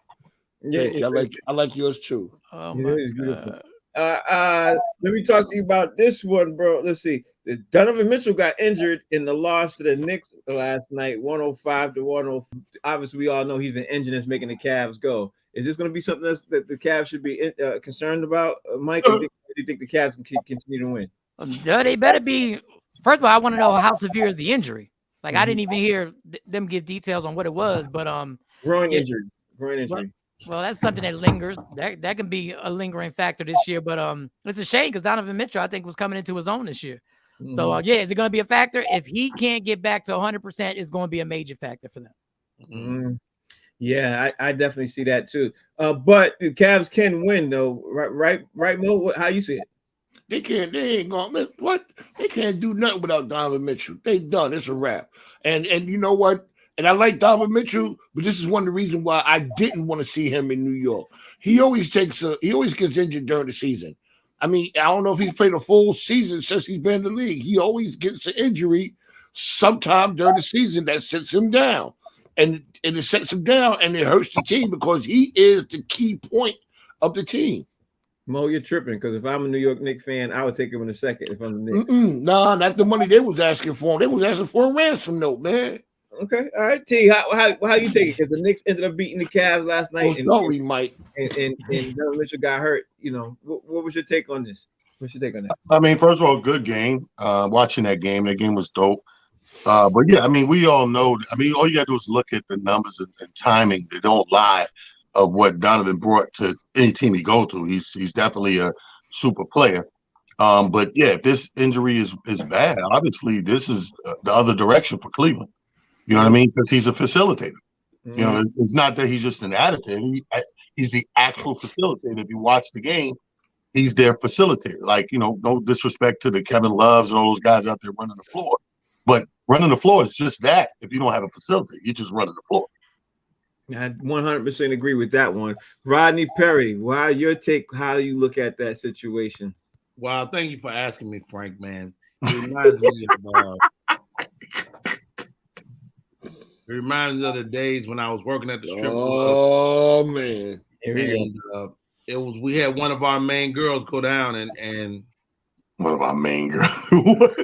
Yeah, I like yours too.
Oh
my
God.
Beautiful. Let me talk to you about this one, bro. Let's see. Donovan Mitchell got injured in the loss to the Knicks last night, 105-104. Obviously, we all know he's an engine that's making the Cavs go. Is this going to be something that the Cavs should be concerned about, Mike? Or do you think the Cavs can continue to win?
They better be. First of all, I want to know how severe is the injury. Like I didn't even hear them give details on what it was, but
groin injury.
Well, that's something that lingers. That can be a lingering factor this year. But it's a shame because Donovan Mitchell, I think, was coming into his own this year. So is it going to be a factor? If he can't get back to 100%, it's going to be a major factor for them.
Yeah, I definitely see that too. But the Cavs can win though, right, Mo? How you see it?
They ain't going. What? They can't do nothing without Donovan Mitchell. They done. It's a wrap. And you know what? And I like Donovan Mitchell, but this is one of the reasons why I didn't want to see him in New York. He always gets injured during the season. I mean, I don't know if he's played a full season since he's been in the league. He always gets an injury sometime during the season that sets him down. And it sets him down and it hurts the team because he is the key point of the team.
Mo, you're tripping because if I'm a New York Knicks fan, I would take him in a second if I'm the Knicks.
Nah, not the money they was asking for him. They was asking for a ransom note, man.
Okay, all right. T, how you take it? Because the Knicks ended up beating the Cavs last night.
Mike.
And Donovan Mitchell got hurt. what was your take on this? What's your take on that?
I mean, first of all, good game. Watching that game was dope. But yeah, I mean, we all know. I mean, all you got to do is look at the numbers and timing. They don't lie of what Donovan brought to any team he go to. He's definitely a super player. But yeah, if this injury is bad, obviously this is the other direction for Cleveland. You know what I mean? Because he's a facilitator. Mm-hmm. You know, it's not that he's just an additive. He's the actual facilitator. If you watch the game, he's their facilitator. Like, no disrespect to the Kevin Loves and all those guys out there running the floor. But running the floor is just that. If you don't have a facilitator, you're just running the floor.
I 100% agree with that one. Rodney Perry, your take? How do you look at that situation?
Well, thank you for asking me, Frank, man. It reminds me of the days when I was working at the strip club.
Oh, man.
And we had one of our main girls go down and
one of our main girls.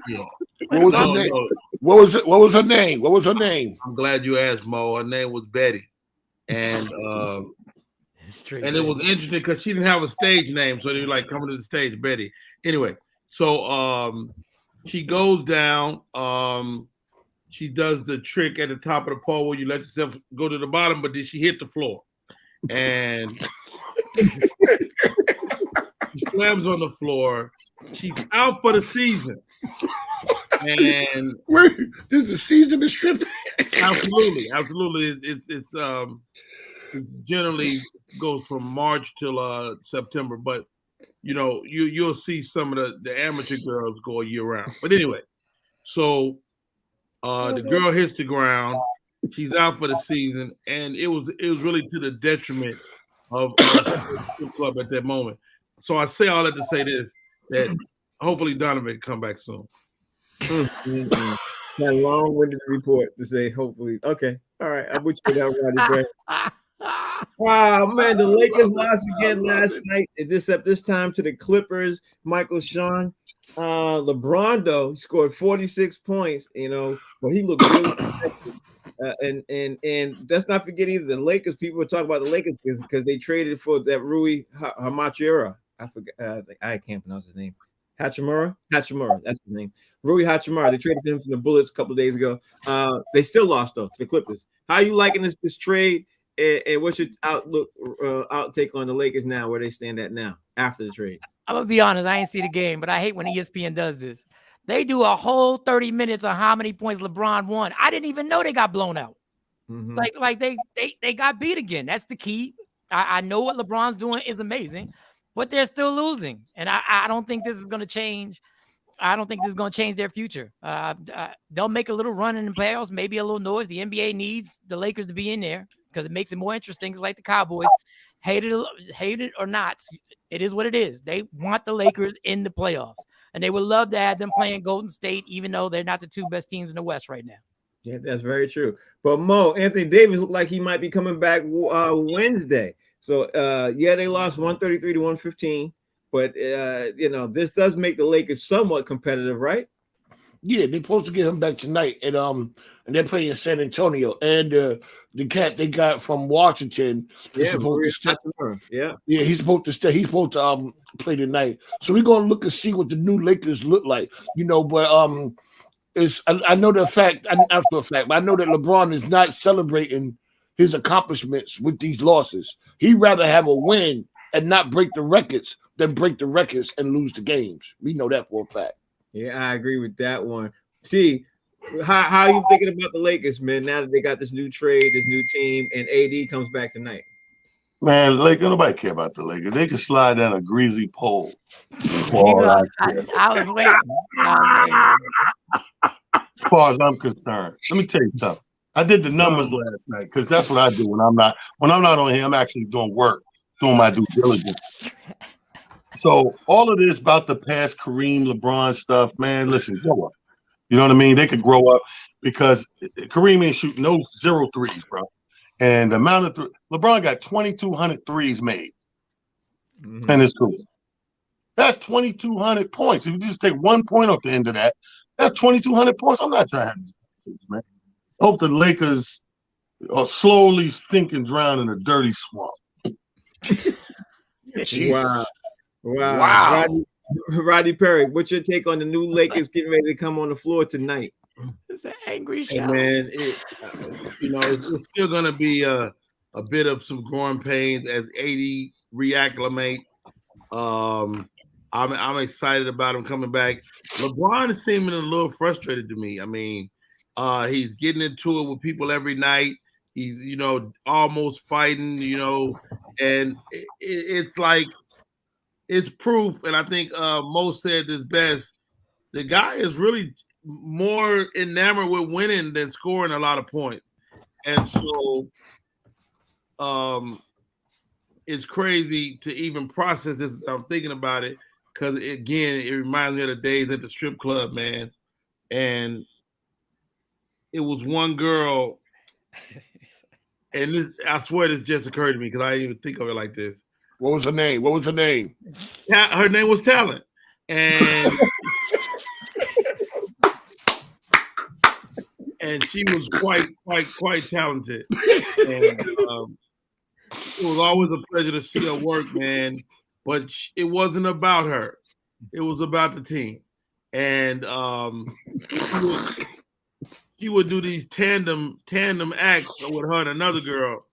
Yeah.
What was her name? What was her name? What was her name?
I'm glad you asked, Mo. Her name was Betty. And it was interesting because she didn't have a stage name, so they were like coming to the stage, Betty. Anyway, so she goes down. She does the trick at the top of the pole where you let yourself go to the bottom, but then she hit the floor, and she slams on the floor. She's out for the season. And
wait, this is season of stripping.
Absolutely. It's generally goes from March till September, but you'll see some of the amateur girls go year round. But anyway, so the girl hits the ground. She's out for the season, and it was really to the detriment of the club at that moment. So I say all that to say this, that hopefully Donovan can come back soon.
That long-winded report to say hopefully. Okay, all right. I wish you that, Rodney. Wow, man, the Lakers lost again last night. This time to the Clippers. Michael Sean, LeBron though scored 46 points. But he looked really effective. And let's not forget either the Lakers. People were talking about the Lakers because they traded for that Rui Hachimura. I forgot. I can't pronounce his name. Hachimura, that's his name. Rui Hachimura. They traded him from the Bullets a couple of days ago. They still lost though to the Clippers. How are you liking this trade? And what's your outtake on the Lakers now, where they stand at now after the trade?
I'm gonna be honest, I ain't see the game, but I hate when ESPN does this. They do a whole 30 minutes on how many points LeBron won. I didn't even know they got blown out. Mm-hmm. Like they got beat again. That's the key. I know what LeBron's doing is amazing, but they're still losing, and I don't think this is gonna change. I don't think this is going to change their future. They'll make a little run in the playoffs, maybe a little noise. The NBA needs the Lakers to be in there because it makes it more interesting. It's like the Cowboys, hate it or not, it is what it is. They want the Lakers in the playoffs, and they would love to have them playing Golden State, even though they're not the two best teams in the West right now.
Yeah, that's very true. But Mo, Anthony Davis looked like he might be coming back Wednesday. So they lost 133 to 115. But this does make the Lakers somewhat competitive, right?
Yeah, they're supposed to get him back tonight, and they're playing in San Antonio. And the cat they got from Washington is supposed to step. Yeah, he's supposed to stay. He's supposed to play tonight. So we're gonna look and see what the new Lakers look like, But I know the fact. After a fact, but I know that LeBron is not celebrating his accomplishments with these losses. He'd rather have a win and not break the records than break the records and lose the games. We know that for a fact.
Yeah, I agree with that one. See, how are you thinking about the Lakers, man, now that they got this new trade, this new team, and AD comes back tonight?
Man, nobody care about the Lakers. They can slide down a greasy pole.
I was waiting.
As far as I'm concerned, let me tell you something. I did the numbers last night because that's what I do when I'm not on here. I'm actually doing work, doing my due diligence. So all of this about the past Kareem, LeBron stuff, man, listen, grow up. You know what I mean? They could grow up because Kareem ain't shooting no 0 threes, bro. And the amount of LeBron got 2,200 threes made in his career. That's 2,200 points. If you just take 1 point off the end of that, that's 2,200 points. I'm not trying to have these, man. I hope the Lakers are slowly sink and drown in a dirty swamp.
Wow.
Wow.
Rodney Perry, what's your take on the new Lakers getting ready to come on the floor tonight?
It's an angry
Hey,
shot.
man, it's still gonna be a bit of some growing pains as AD reacclimates. I'm excited about him coming back. LeBron is seeming a little frustrated to me. I mean, he's getting into it with people every night. He's almost fighting, and it's like it's proof. And I think Mo said this best. The guy is really more enamored with winning than scoring a lot of points. And so it's crazy to even process this. I'm thinking about it because, again, it reminds me of the days at the strip club, man. And it was one girl, and this, I swear this just occurred to me because I didn't even think of it like this.
What was her name?
Her name was Talent. And and she was quite talented. And it was always a pleasure to see her work, man. But it wasn't about her; it was about the team. And she would do these tandem acts with her and another girl.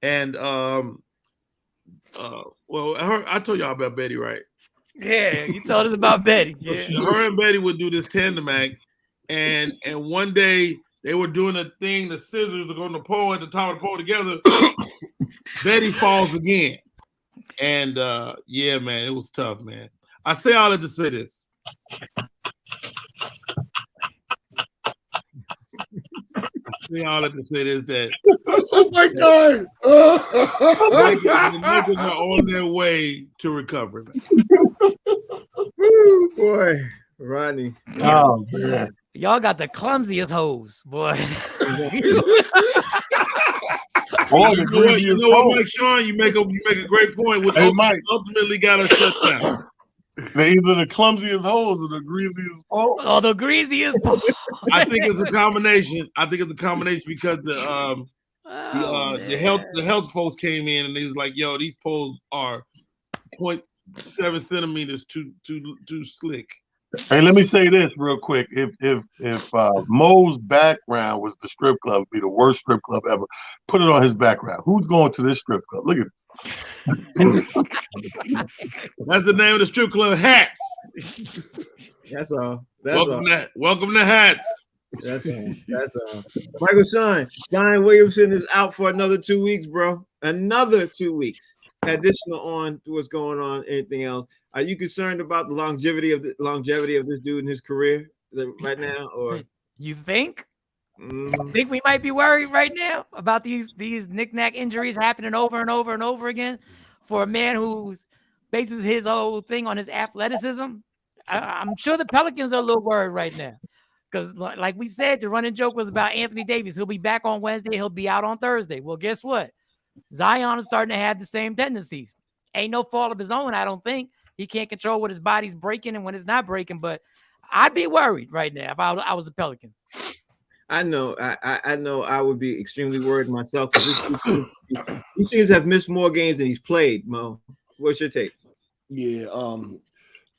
And I told y'all about Betty, right?
Yeah, you told us about Betty. Yeah.
Her and Betty would do this tandem act, and one day they were doing a thing. The scissors are on the pole at the top of the pole together. Betty falls again, and yeah, man, it was tough, man. I say all that to say this. That
oh my God,
the Lakers are on their way to recovery.
Ooh, boy, Rodney.
Oh man.
Y'all got the clumsiest hoes, boy.
You know what, Mike Sean? You make a great point, which ultimately got us shut down.
They're either the clumsiest hoes or the greasiest balls.
Oh, the greasiest balls.
I think it's a combination. Because the health folks came in and they was like, "Yo, these poles are 0.7 centimeters too slick."
Hey, let me say this real quick. If Mo's background was the strip club, it'd be the worst strip club ever. Put it on his background. Who's going to this strip club? Look at this.
That's the name of the strip club, Hats.
That's all.
Welcome to Hats.
That's all. Michael Sean, Zion Williamson is out for another 2 weeks, bro. Another 2 weeks. Additional on to what's going on. Anything else? Are you concerned about the longevity of this dude in his career right now, or
you think? Think we might be worried right now about these knick-knack injuries happening over and over and over again for a man who bases his whole thing on his athleticism? I'm sure the Pelicans are a little worried right now because, like we said, the running joke was about Anthony Davis. He'll be back on Wednesday. He'll be out on Thursday. Well, guess what? Zion is starting to have the same tendencies. Ain't no fault of his own, I don't think. He can't control what his body's breaking and when it's not breaking, but I'd be worried right now if I was the Pelicans.
I know I would be extremely worried myself because he seems to have missed more games than he's played. Mo, what's your take?
Yeah,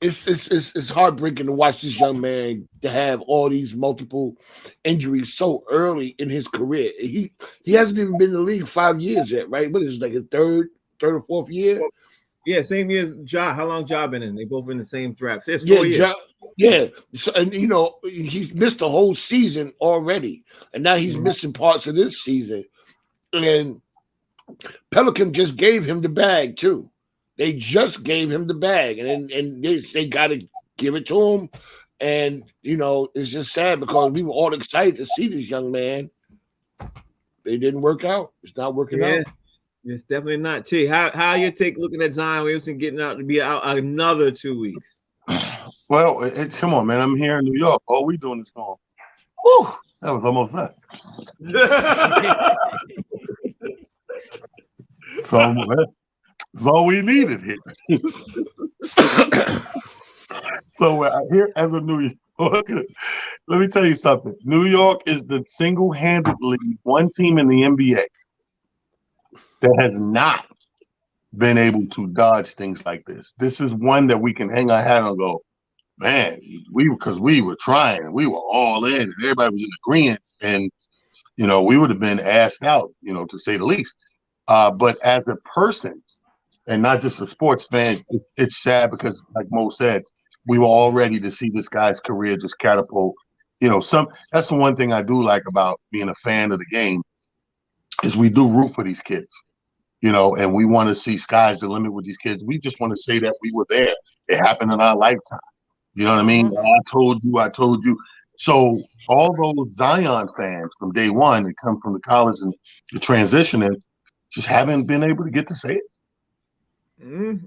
it's heartbreaking to watch this young man to have all these multiple injuries so early in his career. He hasn't even been in the league 5 years yet, right? What is it, like his third or fourth year?
Yeah, same year as Ja. How long Ja been in? They both in the same draft. It's 4 years.
Ja, so, and he's missed the whole season already, and now he's missing parts of this season. And Pelican just gave him the bag too. They just gave him the bag, and they got to give it to him. And it's just sad because we were all excited to see this young man. They didn't work out. It's not working out.
It's definitely not. T, how you take looking at Zion Williamson getting out to be out another 2 weeks?
Well, come on, man. I'm here in New York. All we doing is going. Whew, that was almost that. So that's all we needed here. So here as a New Yorker, let me tell you something. New York is the single-handedly one team in the NBA that has not been able to dodge things like this. This is one that we can hang our hat on and go, man, because we were trying, we were all in, and everybody was in agreement, and we would have been asked out, to say the least. But as a person, and not just a sports fan, it's sad because, like Mo said, we were all ready to see this guy's career just catapult. That's the one thing I do like about being a fan of the game is we do root for these kids, and we want to see sky's the limit with these kids. We just want to say that we were there. It happened in our lifetime. You know what I mean?
Mm-hmm.
I told you. So all those Zion fans from day one that come from the college and the transition and just haven't been able to get to say it.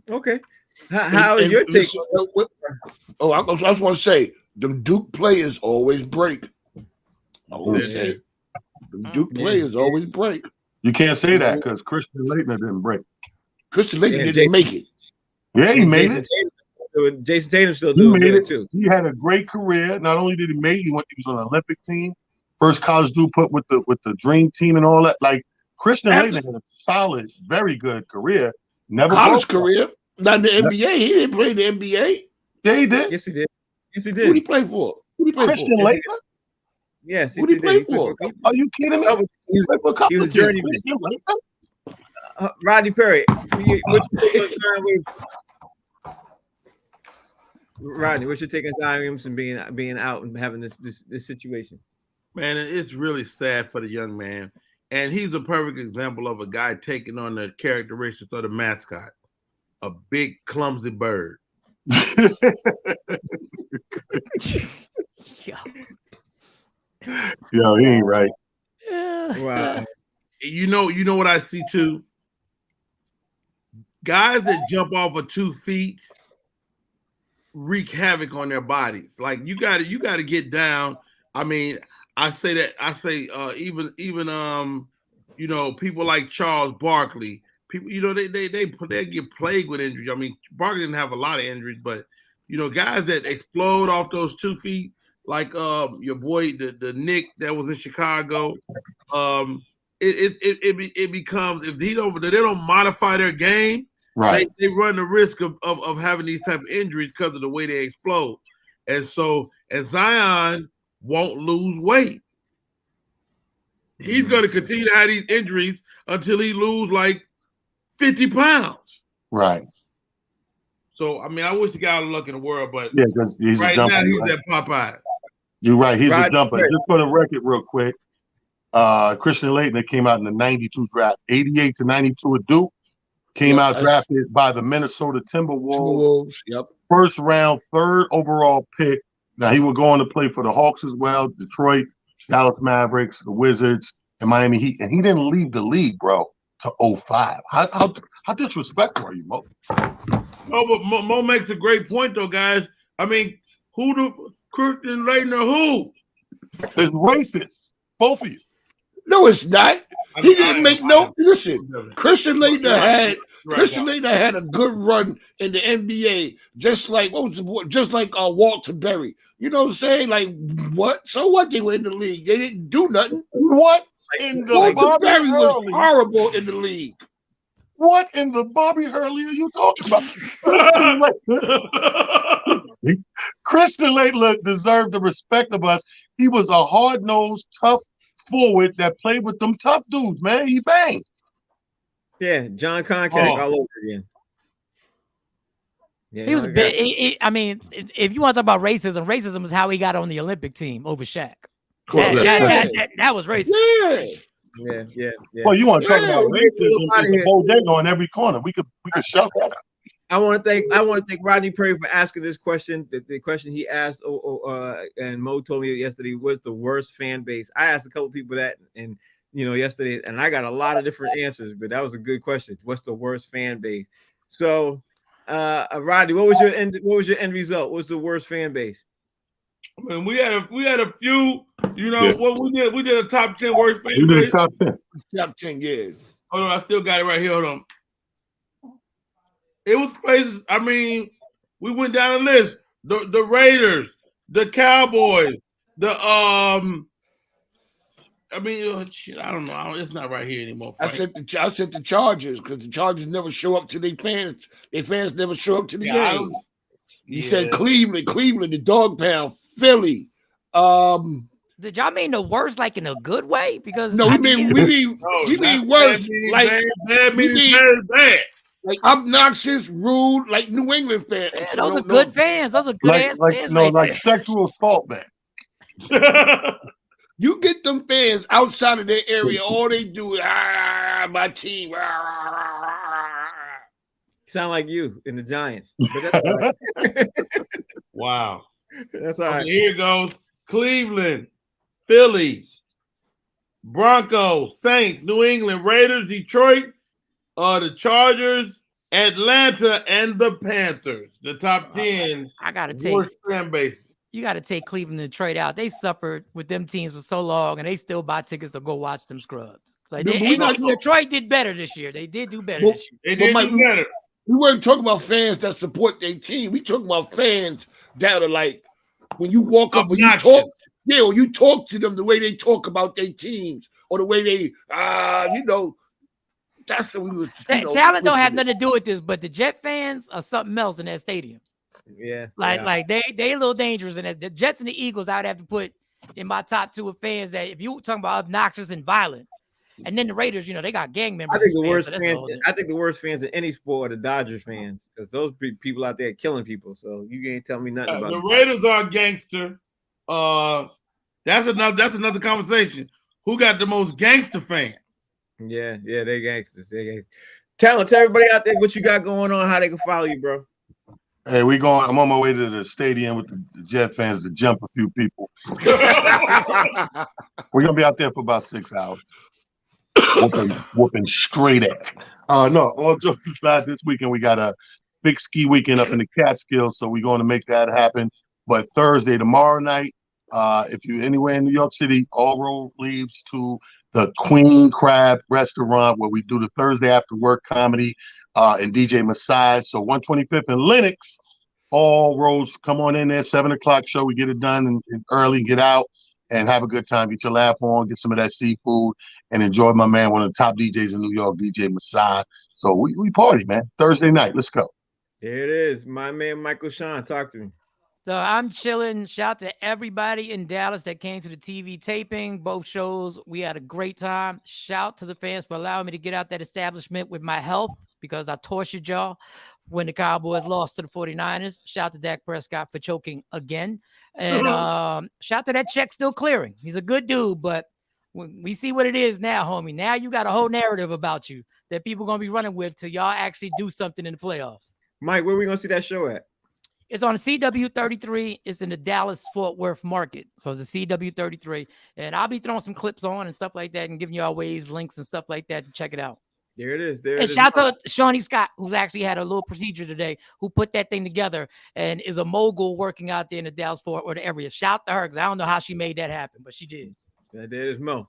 Okay. How is your take?
I just want to say, them Duke players always break. I always say, them Duke players always break.
You can't say that because Christian Laettner didn't break.
Christian Laettner didn't make it.
Yeah, he made it.
Jason Tatum still doing it too.
He had a great career. Not only did he make it, he was on an Olympic team. First college dude put with the dream team and all that. Like Christian Laettner had a solid, very good career. Never
college career. Not in the NBA. He didn't play in the NBA.
Yeah, he did.
Yes, he did.
Who did he play for?
Christian Laettner?
Yes.
Who did he play for?
Are you kidding me?
He was a journeyman. Rodney Perry. Rodney, what's your take on Zion Williamson being out and having this situation?
Man, it's really sad for the young man. And he's a perfect example of a guy taking on the characteristics of the mascot. A big, clumsy bird.
Yo, he ain't right.
Wow.
You know what I see too? Guys that jump off of 2 feet wreak havoc on their bodies. Like you gotta get down. I mean, even people like Charles Barkley, people, they get plagued with injuries. I mean, Barkley didn't have a lot of injuries, but guys that explode off those 2 feet, like your boy, the Nick that was in Chicago, it becomes, if they don't modify their game, right, they run the risk of having these type of injuries because of the way they explode. And Zion won't lose weight. He's going to continue to have these injuries until he lose like 50 pounds.
Right.
So, I mean, I wish the guy all the luck in the world, but
yeah, because he's
right
a jumper,
now he's
right?
at Popeye.
You're right. He's a jumper. Just for the record, real quick, Christian Laettner came out in the 92 draft, 88 to 92 at Duke. Came out drafted by the Minnesota Timberwolves.
Yep.
First round, 3rd overall pick. Now he would go on to play for the Hawks as well, Detroit, Dallas Mavericks, the Wizards, and Miami Heat. And he didn't leave the league, bro, to 05. How disrespectful are you, Mo?
No, but Mo makes a great point, though, guys. I mean, Christian Laettner, who?
It's racist. Both of you.
No, it's not. He didn't make no. Listen, Christian Laettner had a good run in the NBA, just like Walter Berry. You know what I'm saying? Like what? So what? They were in the league. They didn't do nothing.
What in the
Walter Berry was horrible in the league.
What in the Bobby Hurley are you talking about? Christian Laettner deserved the respect of us. He was a hard-nosed, tough forward that played with them tough dudes, man. He banged.
Yeah, John Concac all over again. Yeah,
he was a bit. I mean, if you want to talk about racism is how he got on the Olympic team over Shaq. That was racist.
Yeah.
Well, you want to talk about racism? There's a bodega on every corner. We could shout that out.
I want to thank Rodney Perry for asking this question. The question he asked, and Mo told me yesterday, was the worst fan base. I asked a couple people that, and yesterday, and I got a lot of different answers, but that was a good question. What's the worst fan base? So, Rodney, what was your end result? What's the worst fan base?
I mean, we had a few. What we did a top 10 worst fan base.
We did a top 10.
Top 10, yeah.
Hold on, I still got it right here. Hold on. It was places. I mean, we went down the list. The Raiders, the Cowboys, the I mean, shit, I don't know. It's not right here anymore.
I said the Chargers because the Chargers never show up to their fans. Their fans never show up to the game. You said Cleveland, the dog pound, Philly.
Did y'all mean the worst, like in a good way? Because
no, we mean worse. Like
bad meaning very bad.
Like obnoxious, rude, like New England fans.
Yeah, those are good fans. Those are good ass fans.
No, like sexual assault, man.
You get them fans outside of their area, all they do is my team.
Sound like you in the Giants. But that's all right.
Wow.
That's all right.
Here goes Cleveland, Philly, Broncos, Saints, New England, Raiders, Detroit, the Chargers, Atlanta, and the Panthers. The top 10
I gotta take
worst fan base.
You got to take Cleveland and Detroit out. They suffered with them teams for so long, and they still buy tickets to go watch them scrubs. Like Detroit did better this year. They did do better this year.
They did do better.
We weren't talking about fans that support their team. We talking about fans that are like when you walk up, when you talk, when you talk to them the way they talk about their teams or the way they, that's what we was.
Talent don't have nothing to do with this, but the Jet fans are something else in that stadium.
Yeah,
like they a little dangerous, and the Jets and the Eagles I would have to put in my top 2 of fans that if you talking about obnoxious and violent, and then the Raiders, they got gang members.
I think the worst fans in any sport are the Dodgers fans because those people out there killing people. So you can't tell me nothing about
the Raiders are gangster. That's another conversation. Who got the most gangster fan?
Yeah, they gangsters. Talent, tell everybody out there what you got going on, how they can follow you, bro.
Hey, I'm on my way to the stadium with the Jet fans to jump a few people. We're gonna be out there for about 6 hours. Whooping straight ass. No, all jokes aside, this weekend we got a big ski weekend up in the Catskills, so we're going to make that happen. But Thursday, tomorrow night, if you're anywhere in New York City, all road leads to the Queen Crab Restaurant where we do the Thursday after work comedy. And DJ Masai. So 125th and Lenox, all roads come on in there, 7:00 show. We get it done and early, get out and have a good time. Get your laugh on, get some of that seafood, and enjoy my man, one of the top DJs in New York, DJ Masai. So we party, man. Thursday night. Let's go.
There it is. My man, Michael Sean. Talk to me.
So I'm chilling. Shout to everybody in Dallas that came to the TV taping. Both shows, we had a great time. Shout to the fans for allowing me to get out that establishment with my health because I tortured y'all when the Cowboys lost to the 49ers. Shout to Dak Prescott for choking again. And shout to that check still clearing. He's a good dude, but we see what it is now, homie. Now you got a whole narrative about you that people are going to be running with till y'all actually do something in the playoffs.
Mike, where are we going to see that show at?
It's on CW33. It's in the Dallas-Fort Worth market. So it's a CW33. And I'll be throwing some clips on and stuff like that and giving y'all ways, links, and stuff like that to check it out.
There it is.
And shout out to Shawnee Scott, who's actually had a little procedure today, who put that thing together and is a mogul working out there in the Dallas-Fort Worth area. Shout to her because I don't know how she made that happen, but she did.
There is Mo.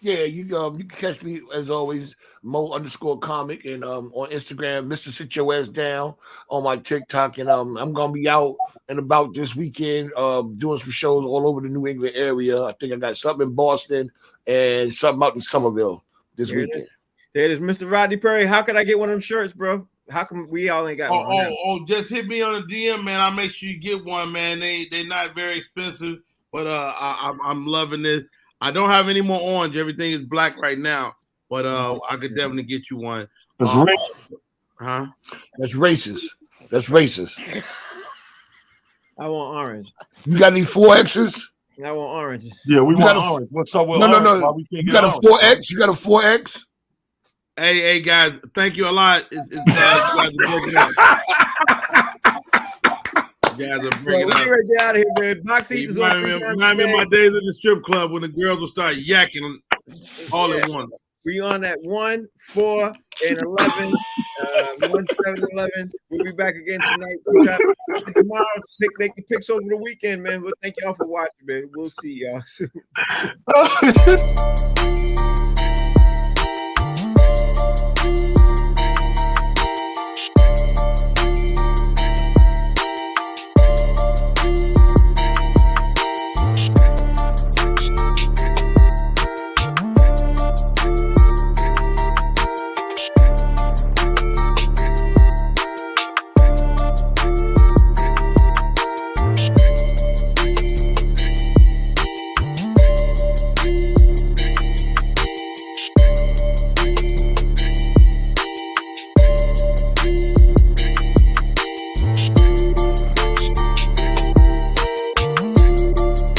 Yeah, you can catch me as always, Mo_comic, and on Instagram, Mr. Sit Your Ass Down on my TikTok, and I'm gonna be out and about this weekend, doing some shows all over the New England area. I think I got something in Boston and something out in Somerville this weekend.
There it is, Mr. Rodney Perry. How can I get one of them shirts, bro? How come we all ain't got one?
Just hit me on the DM, man. I'll make sure you get one, man. They're not very expensive, but I'm loving this. I don't have any more orange. Everything is black right now, but I could definitely get you one.
That's racist.
Huh?
That's racist. That's racist.
I want orange.
You got any 4Xs?
I want oranges.
Yeah, we want orange. What's up with orange?
No. You got a 4X? You got a 4X?
Hey, guys, thank you a lot. You guys are bringing
out. We're get out of here, man. Box Heat is on.
Remind me of my days at the strip club when the girls will start yakking all at once.
We on that 1, 4, and 11. 1, 7, 11. We'll be back again tonight. Tomorrow, make the picks over the weekend, man. Well, thank y'all for watching, man. We'll see y'all soon.